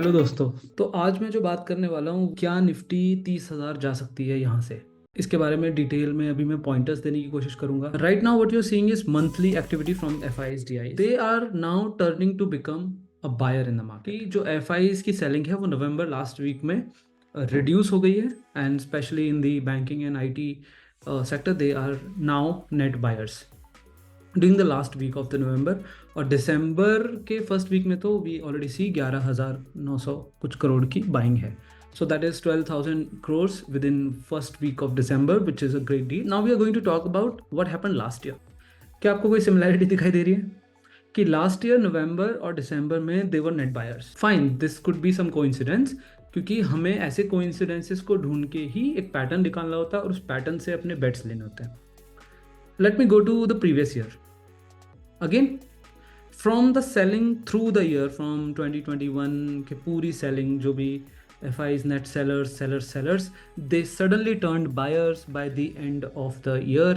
Hello दोस्तों। तो आज मैं जो बात करने वाला हूँ, क्या निफ्टी 30,000 जा सकती है यहाँ से, इसके बारे में डिटेल में अभी मैं पॉइंटर्स देने की कोशिश करूंगा। Right now what you are seeing is monthly activity from F I D I. They are now turning to become a buyer in the market. जो एफ आई की सेलिंग है वो नवंबर लास्ट वीक में reduce हो गई है, and specially in the banking and I T sector they are now net buyers during the last week of the November. और दिसंबर के फर्स्ट वीक में तो वी ऑलरेडी सी 11,900 कुछ करोड़ की बाइंग है। So that is 12,000 crores within first week of December, which is a great deal. Now we are going to talk about what happen last year. क्या आपको कोई सिमिलैरिटी दिखाई दे रही है कि लास्ट ईयर नवंबर और दिसंबर में they were net buyers? Fine, this could be some coincidence, क्योंकि हमें ऐसे कोइंसिडेंसेस को ढूंढ के ही एक पैटर्न निकालना होता है और उस पैटर्न से अपने बेट्स लेने होते हैं। Let me go to the previous year again from the selling through the year from 2021 के पूरी selling जो भी FIs net sellers they suddenly turned buyers by the end of the year,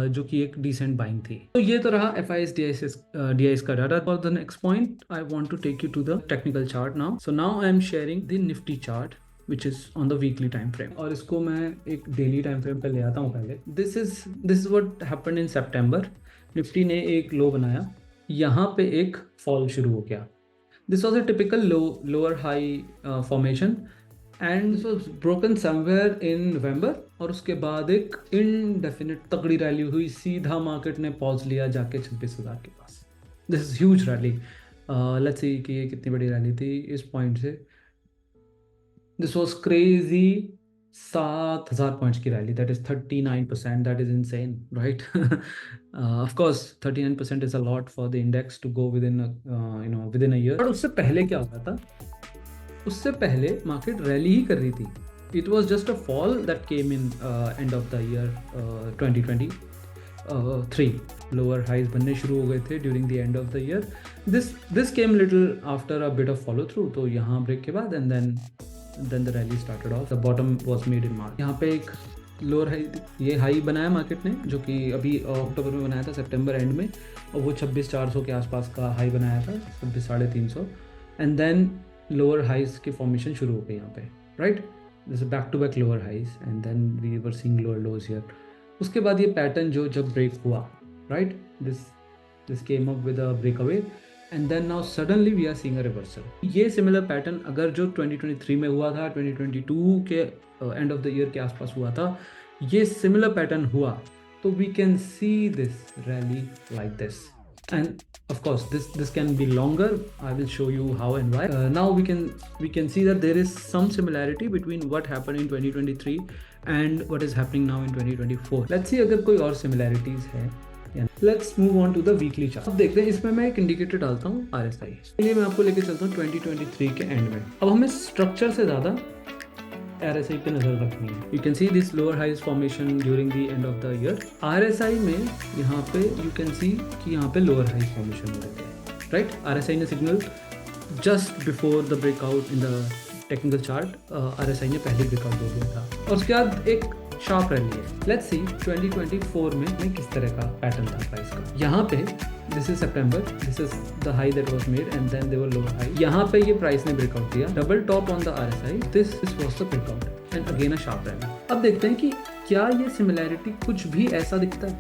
जो कि एक decent buying थी। तो ये तो रहा FIs DIs का data. For the next point I want to take you to the technical chart now. So now I am sharing the Nifty chart which is on the weekly time frame, और इसको मैं एक daily time frame पे ले आता हूँ पहले। This is what happened in September। Nifty ने एक लो बनाया, यहाँ पे एक फॉल शुरू हो गया। This was a typical lower high formation and this was broken somewhere in November, और उसके बाद एक इनडेफिनिट तगड़ी रैली हुई, सीधा मार्केट ने पॉज लिया जाके 26,000 के पास। This is huge rally. Let's see कि ये कितनी बड़ी रैली थी इस पॉइंट से। This was crazy. 7,000 पॉइंट्स की rally, that is 39%, that is insane, right? Of course 39% is a lot for the index to go within within a year. But उससे पहले क्या हुआ था? उससे पहले मार्केट रैली ही कर रही थी। It was just a fall that came in end of the year 2023। Lower highs बनने शुरू हो गए थे during the end of the year. This came little after a bit of follow through. तो यहाँ ब्रेक के बाद and then the rally started off, the bottom was made in March। यहाँ पे एक लोअर हाई, ये हाई बनाया market ने, जो कि अभी अक्टूबर में बनाया था, सितंबर एंड में, और वो 26,400 के आसपास का हाई बनाया था, 26,350। एंड देन लोअर हाइज की फॉर्मेशन शुरू हो गई यहाँ पे, राइट? जैसे back to back lower highs and then we were seeing lower lows here. उसके बाद ये पैटर्न जो जब ब्रेक हुआ, right, this came up with a breakaway and then now suddenly we are seeing a reversal. ये similar pattern अगर जो 2023 में हुआ था, 2022 के एंड ऑफ द ईयर के आसपास हुआ था, ये सिमिलर पैटर्न हुआ, तो we can see this rally like this. And of course this can be longer. I will show you how and why. Now we can see that there is some similarity between what happened in 2023 and what is happening now in 2024. Let's see अगर कोई और similarities है। Let's move on to the weekly chart. अब देखते हैं, इसमें मैं एक इंडिकेटर डालता हूँ RSI। ये मैं आपको लेके चलता हूँ 2023 के एंड में। अब हमें स्ट्रक्चर से ज़्यादा RSI पे नजर रखनी है। You can see this lower highs formation during the end of the year. RSI में यहाँ पे यू कैन सी कि यहाँ पे लोअर हाइज फॉर्मेशन हो रही है, राइट? RSI ने signal just before the breakout in the technical chart, RSI ने पहले ब्रेकआउट दे दिया था, और उसके बाद एक शार्प रैली है। लेट्स सी 2024 में किस तरह का पैटर्न था प्राइस का। यहाँ पे दिस इज सितंबर, this is the high that was made and then there were lower high. यहाँ पे ये प्राइस ने ब्रेकआउट दिया, double top on the RSI, this was the breakout and again a sharp rally. अब देखते हैं कि क्या ये सिमिलैरिटी कुछ भी ऐसा दिखता है।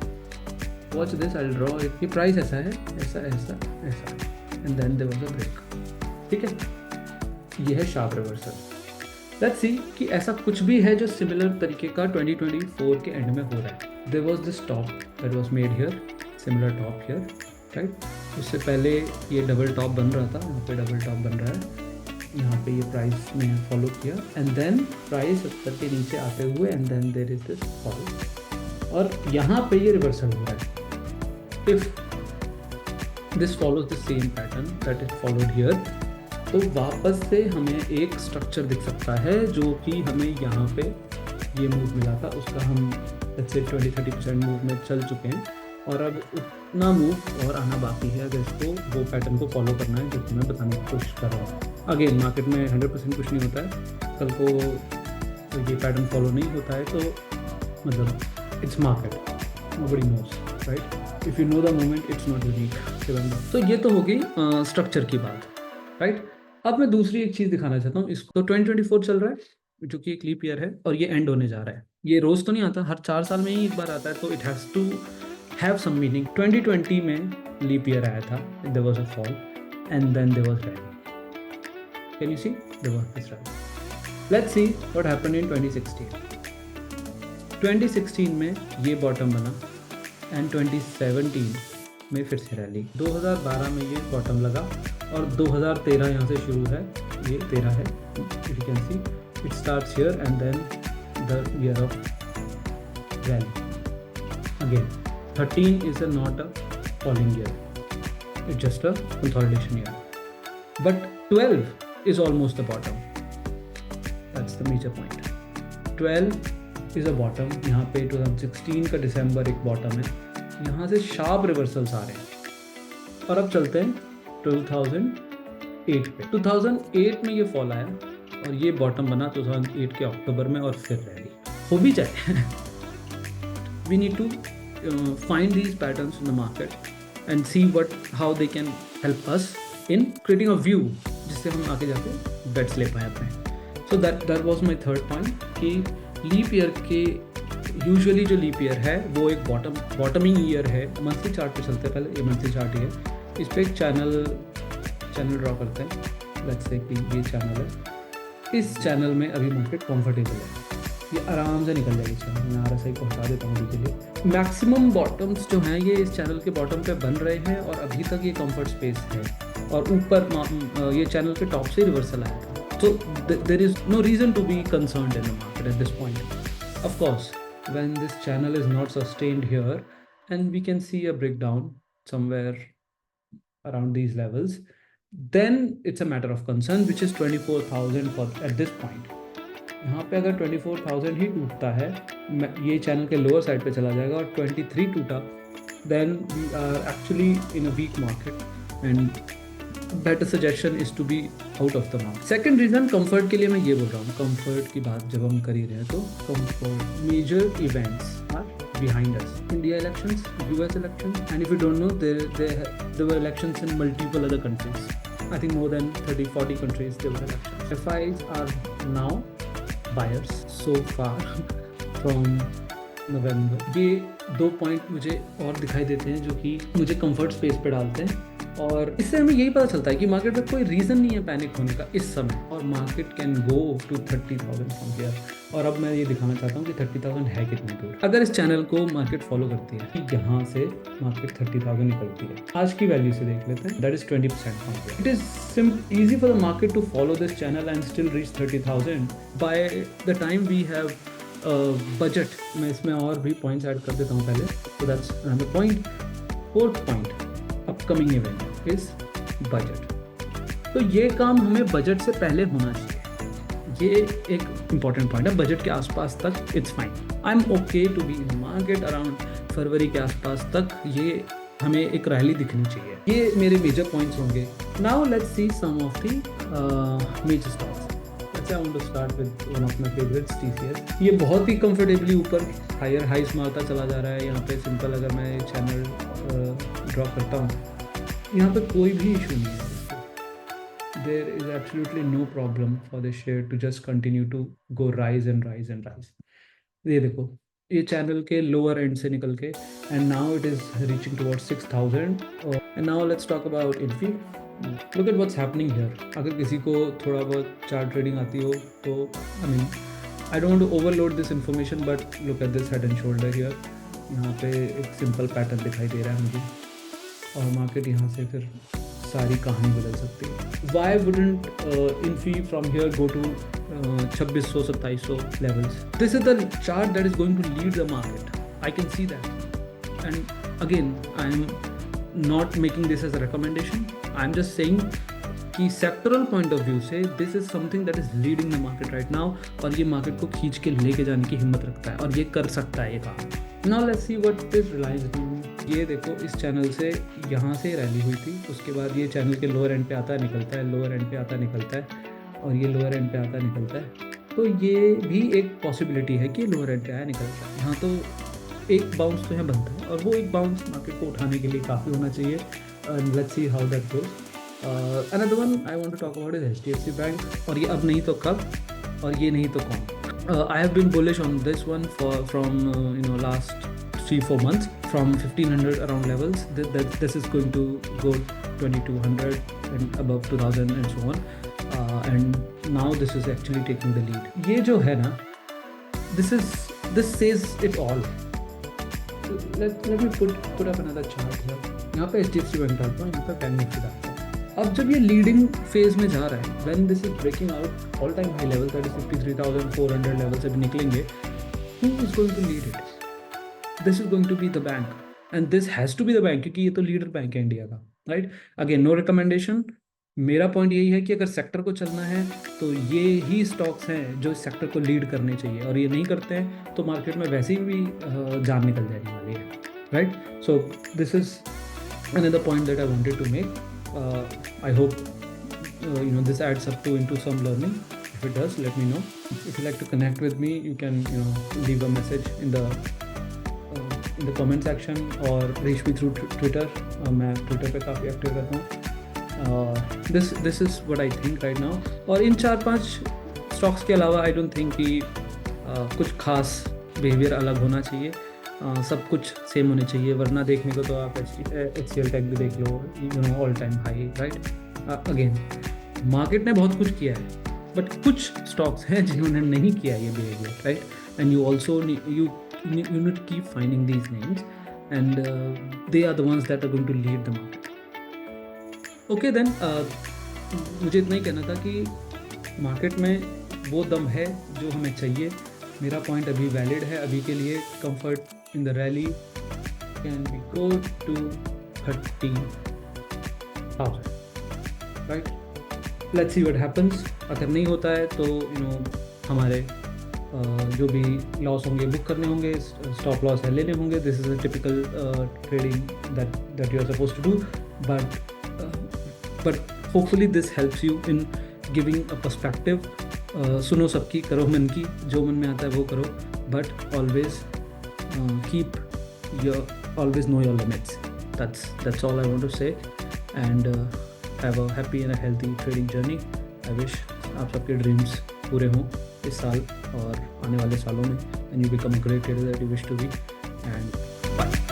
Watch this, I will draw it. ये प्राइस ऐसा है, ऐसा ऐसा ऐसा and then there was a break, ठीक है? ये है शार्प रिवर्सल। लेट्स सी कि ऐसा कुछ भी है जो सिमिलर तरीके का 2024 के एंड में हो रहा है। There was this top that was made here, similar top here, right? उससे पहले ये डबल टॉप बन रहा था, यहाँ पे डबल टॉप बन रहा है, यहाँ पे ये प्राइस ने फॉलो किया एंड देन प्राइस 70 के नीचे आते हुए and then there is this fall, और यहाँ पे ये रिवर्सल हो रहा है। If this follows the same pattern that is followed here, तो वापस से हमें एक स्ट्रक्चर दिख सकता है जो कि हमें यहाँ पे ये मूव मिला था, उसका हम जैसे 20-30% मूव में चल चुके हैं, और अब उतना मूव और आना बाकी है अगर इसको वो पैटर्न को फॉलो करना है, जो कि मैं बताने की कोशिश कर रहा हूँ। अगेन मार्केट में 100% कुछ नहीं होता है, कल को ये पैटर्न फॉलो नहीं होता है तो मतलब its market, nobody nose, right? If you know the moment it's not unique. तो ये तो हो गई स्ट्रक्चर की बात, राइट? अब मैं दूसरी एक चीज़ दिखाना चाहता हूँ। इसको तो 2024 चल रहा है जो कि एक लीप ईयर है और ये एंड होने जा रहा है। ये रोज़ तो नहीं आता, हर 4 साल में ही एक बार आता है, तो it has to have some meaning. 2020 में लीप ईयर आया था, there was a fall and then there was rally. Can you see there was this rally. Let's see what happened in 2016। 2016 में ये बॉटम बना एंड 2017 में फिर से rally. 2012 में ये बॉटम लगा और 2013 यहाँ से शुरू है, ये 13 है, you can see it starts here and then the year of rally again. 13 is not a falling year, it's just a consolidation year, but 12 is almost the bottom. That's the major point. 12 is a bottom. यहाँ पे 2016 का दिसंबर एक bottom है, यहाँ से sharp reversals आ रहे हैं। और अब चलते हैं 2008 पे। 2008 में ये फॉल आया और ये बॉटम बना 2008 के अक्टूबर में और फिर रैली हो भी जाए। We need to find these patterns in the market and see how they can help us in creating a view जिससे हम आगे जाके बेट्स ले पाए अपने। So that was my third point कि लीप ईयर के यूजुअली जो लीप ईयर है वो एक बॉटमिंग ईयर है। मंथली चार्ट पे चलते हैं पहले, ये मंथली चार्ट ही है। इस पर एक चैनल ड्रॉ करते हैं। लेट्स से कि ये चैनल है, इस चैनल में अभी मार्केट कंफर्टेबल है, ये आराम से निकल जाएगी चैनल। मैं RSI को हटा देता हूँ अभी के लिए। मैक्सिमम बॉटम्स जो हैं ये इस चैनल के बॉटम पे बन रहे हैं और अभी तक ये कंफर्ट स्पेस है और ऊपर ये चैनल के टॉप से रिवर्सल आया था। तो there is no reason to be concerned in the market at this point. Of course when this channel is not sustained here and we can see a breakdown somewhere around these levels, then it's a matter of concern which is 24,000 for at this point. यहाँ पे अगर 24,000 ही टूटता है, ये channel के lower side पे चला जाएगा और 23 टूटा, then we are actually in a weak market and better suggestion is to be out of the market. Second reason comfort के लिए मैं ये बोल रहा हूँ, कंफर्ट की बात जब हम कर ही रहे हैं तो comfort major events are behind us. India elections, US election, and if you don't know there were elections in multiple other countries. I think more than 30-40 countries there were elections. FIs are now buyers so far from November। ये 2 point मुझे और दिखाई देते हैं जो कि मुझे comfort space पे डालते हैं और इससे हमें यही पता चलता है कि मार्केट में कोई रीज़न नहीं है पैनिक होने का इस समय और market can go to 30,000 from here. और अब मैं ये दिखाना चाहता हूँ कि 30,000 है कितनी दूर। अगर इस चैनल को मार्केट फॉलो करती है कि यहाँ से मार्केट 30,000 निकलती है, आज की वैल्यू से देख लेते हैं, that is 20% from here. It is easy for the market to follow this channel and still reach 30,000 by the time we have budget. मैं इसमें और भी पॉइंट्स ऐड कर देता हूँ पहले, तो that's another point. Fourth point, upcoming event is budget. तो ये काम हमें बजट से पहले होना चाहिए, ये एक इम्पॉर्टेंट पॉइंट है। बजट के आसपास तक it's fine, I am okay to be in market around February के आसपास तक ये हमें एक रैली दिखनी चाहिए। ये मेरे मेजर पॉइंट्स होंगे। Now let's see some of the major stocks. अच्छा, I want to start with one of my favourites, TCS। ये बहुत ही कंफर्टेबली ऊपर हायर हाइस मारता चला जा रहा है। यहाँ पे सिंपल अगर मैं चैनल ड्रॉ करता हूँ, यहाँ पे कोई भी इशू नहीं है। There is absolutely no problem for the share to just continue to go rise and rise and rise. ये देखो, ये चैनल के लोअर एंड से निकल के and now it is reaching towards 6,000. And now let's talk about Infi. Look at what's happening here. अगर किसी को थोड़ा बहुत चार्ट ट्रेडिंग आती हो तो I don't want to overload this information, but look at this head and shoulder here. यहाँ पे एक सिंपल पैटर्न दिखाई दे रहा है मुझे और मार्केट यहाँ से फिर सारी कहानी बदल सकती है। Why wouldn't Infi from here go to 2600-2700 levels? This is the chart that is going to lead the market. I can see that. And again, I am not making this as a recommendation. I am just saying कि sectoral point of view से this is something that is leading the market right now और ये market को खींच के लेके जाने की हिम्मत रखता है और ये कर सकता है ये काम। Now let's see what is Reliance. ये देखो, इस चैनल से यहाँ से रैली हुई थी, उसके बाद ये चैनल के लोअर एंड पे आता है निकलता है, लोअर एंड पे आता निकलता है और ये लोअर एंड पे आता निकलता है। तो ये भी एक पॉसिबिलिटी है कि लोअर एंड पे आया निकलता है। यहाँ तो एक बाउंस तो यहाँ बनता है और वो एक बाउंस मार्केट को उठाने के लिए काफ़ी होना चाहिए। Let's see how that goes. Another one I want to talk about is HDFC bank, और ये अब नहीं तो कब, और ये नहीं तो कौन. I have been bullish on this one from last 3-4 months, from 1500 around levels. This is going to go 2200 and above 2000 and so on. And now this is actually taking the lead. ये जो है ना, this says it all. Let me put up another chart here. यहाँ पे HDFC bank डालता हूँ, यहाँ पे बैंक निफ्टी डालता हूँ. अब जब ये लीडिंग फेज में जा रहा है, when this is breaking out all time high level, that is 53,400 level से भी निकलेंगे, who is going to lead it? This is going to be the bank, and this has to be the bank, क्योंकि ये तो leader bank है India का, right? Again no recommendation. मेरा point यही है कि अगर सेक्टर को चलना है तो ये ही स्टॉक्स हैं जो इस सेक्टर को लीड करने चाहिए, और ये नहीं करते हैं तो मार्केट में वैसे ही भी जान निकल जाने वाली है, right? So this is another point that I wanted to make. I hope this adds up into some learning. If it does, let me know. If you like to connect with me, you can leave a message in the comment section or reach me through Twitter. मैं Twitter पे काफ़ी active रहता हूँ. This is what I think right now. और इन 4-5 stocks के अलावा I don't think कि कुछ खास बिहेवियर अलग होना चाहिए. सब कुछ सेम होने चाहिए, वरना देखने को तो आप HCL टेक भी देख लो, all time high, right? Again market ने बहुत कुछ किया है, बट कुछ स्टॉक्स हैं जिन्होंने नहीं किया ये behaviour, right? And you also you need keep finding these names, and they are the ones that are going to lead the market. Okay then, मुझे इतना ही कहना था कि मार्केट में वो दम है जो हमें चाहिए. मेरा पॉइंट अभी वैलिड है. अभी के लिए comfort in the rally can be go to 30,000, right? Let's see what happens. अगर नहीं होता है तो हमारे जो भी लॉस होंगे बुक करने होंगे, स्टॉप लॉस है लेने होंगे. This is a typical trading that you are supposed to do, but hopefully this helps you in giving a perspective. सुनो सबकी, करो मन की, जो मन में आता है वो करो, but always always know your limits. That's all I want to say, and have a happy and a healthy trading journey. I wish आप सबके ड्रीम्स पूरे हों इस साल और आने वाले सालों में, and you become a great trader that you wish to be. And bye.